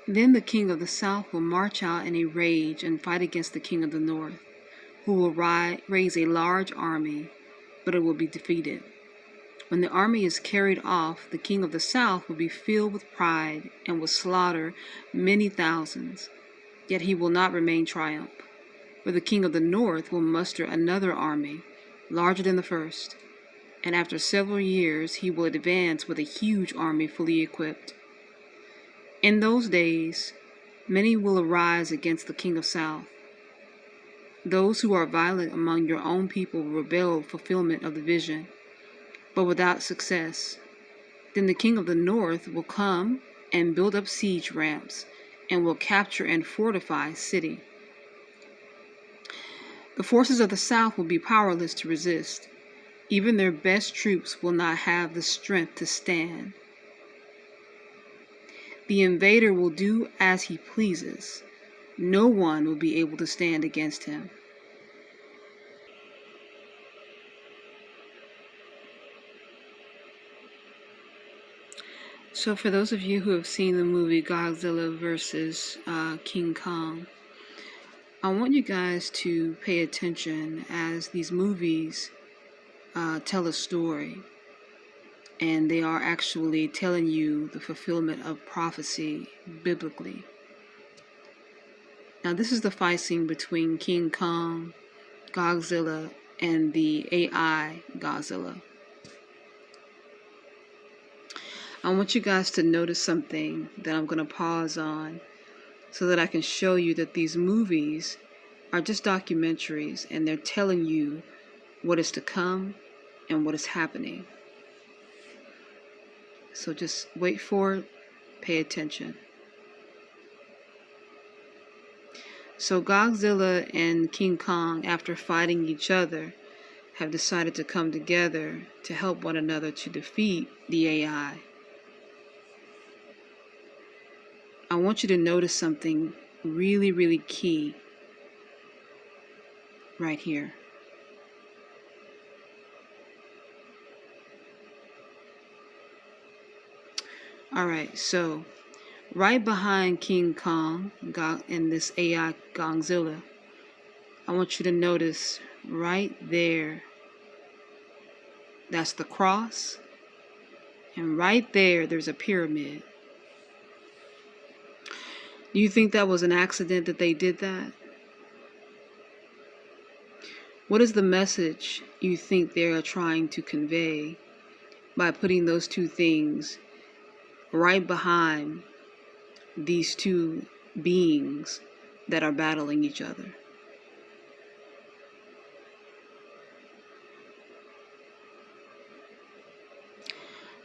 Then the king of the south will march out in a rage and fight against the king of the north, who will raise a large army, but it will be defeated. When the army is carried off, the king of the south will be filled with pride and will slaughter many thousands, yet he will not remain triumphant. For the king of the north will muster another army, larger than the first, and after several years he will advance with a huge army fully equipped. In those days, many will arise against the king of south. Those who are violent among your own people will rebel at fulfillment of the vision, but without success. Then the king of the north will come and build up siege ramps and will capture and fortify a city. The forces of the south will be powerless to resist. Even their best troops will not have the strength to stand. The invader will do as he pleases. No one will be able to stand against him. So for those of you who have seen the movie Godzilla versus King Kong, I want you guys to pay attention as these movies tell a story, and they are actually telling you the fulfillment of prophecy biblically. Now this is the fight scene between King Kong, Godzilla, and the AI Godzilla. I want you guys to notice something that I'm going to pause on so that I can show you that these movies are just documentaries and they're telling you what is to come and what is happening. So just wait for it, pay attention. So Godzilla and King Kong, after fighting each other, have decided to come together to help one another to defeat the AI. I want you to notice something really, really key right here. Alright, so right behind King Kong and this AI Godzilla, I want you to notice right there, that's the cross, and right there's a pyramid. Do you think that was an accident that they did that? What is the message you think they are trying to convey by putting those two things right behind these two beings that are battling each other?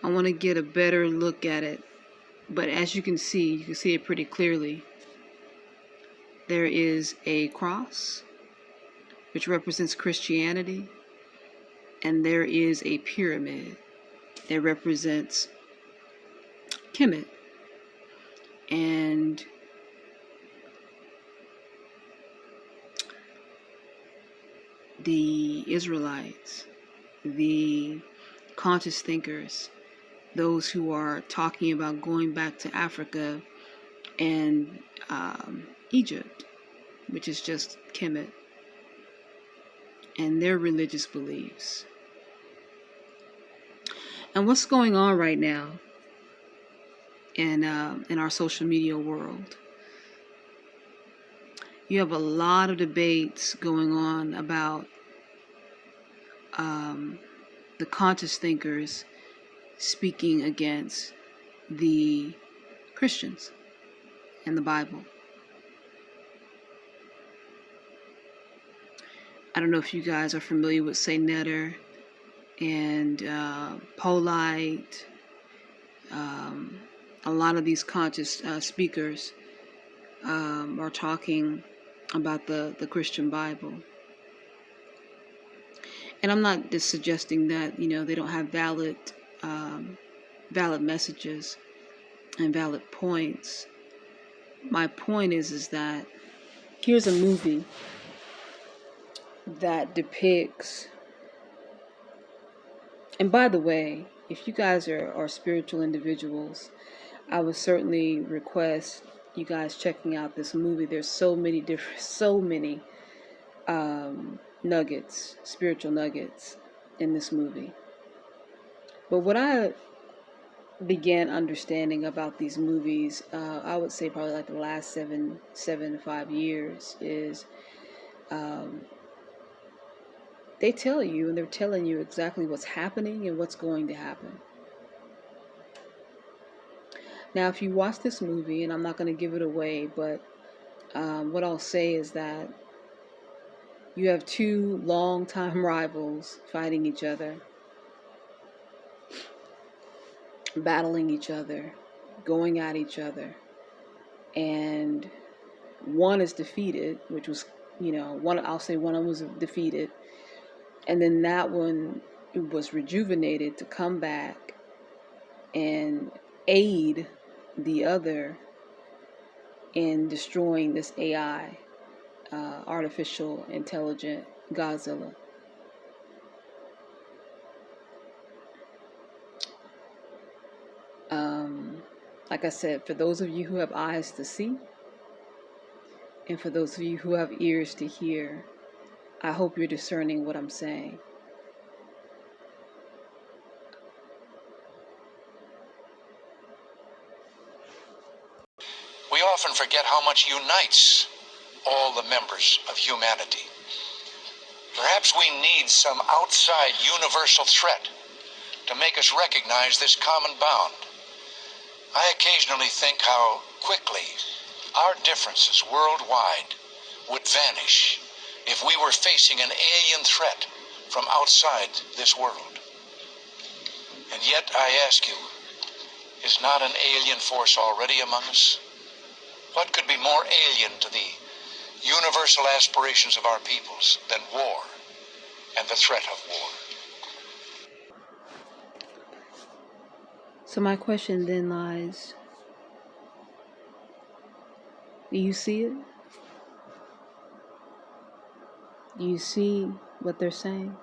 I want to get a better look at it, but as you can see it pretty clearly. There is a cross, which represents Christianity, and there is a pyramid that represents Kemet and the Israelites, the conscious thinkers, those who are talking about going back to Africa and Egypt, which is just Kemet, and their religious beliefs. And what's going on right now in our social media world? You have a lot of debates going on about the conscious thinkers speaking against the Christians and the Bible. I don't know if you guys are familiar with Say Netter and Polite. A lot of these conscious speakers are talking about the Christian Bible. And I'm not just suggesting that, they don't have valid messages and valid points. My point is that here's a movie that depicts, and by the way, if you guys are spiritual individuals, I would certainly request you guys checking out this movie. There's so many nuggets, spiritual nuggets in this movie. But what I began understanding about these movies, I would say probably like the last 5 years, is they tell you, and they're telling you exactly what's happening and what's going to happen. Now, if you watch this movie, and I'm not going to give it away, but what I'll say is that you have two long-time rivals fighting each other, battling each other, going at each other, and one is defeated, which was, I'll say one of them was defeated, and then that one was rejuvenated to come back and aid the other in destroying this AI, artificial intelligent Godzilla. Like I said, for those of you who have eyes to see, and for those of you who have ears to hear, I hope you're discerning what I'm saying. We often forget how much unites all the members of humanity. Perhaps we need some outside universal threat to make us recognize this common bond. I occasionally think how quickly our differences worldwide would vanish if we were facing an alien threat from outside this world. And yet I ask you, is not an alien force already among us? What could be more alien to the universal aspirations of our peoples than war and the threat of war? So my question then lies, do you see it? Do you see what they're saying?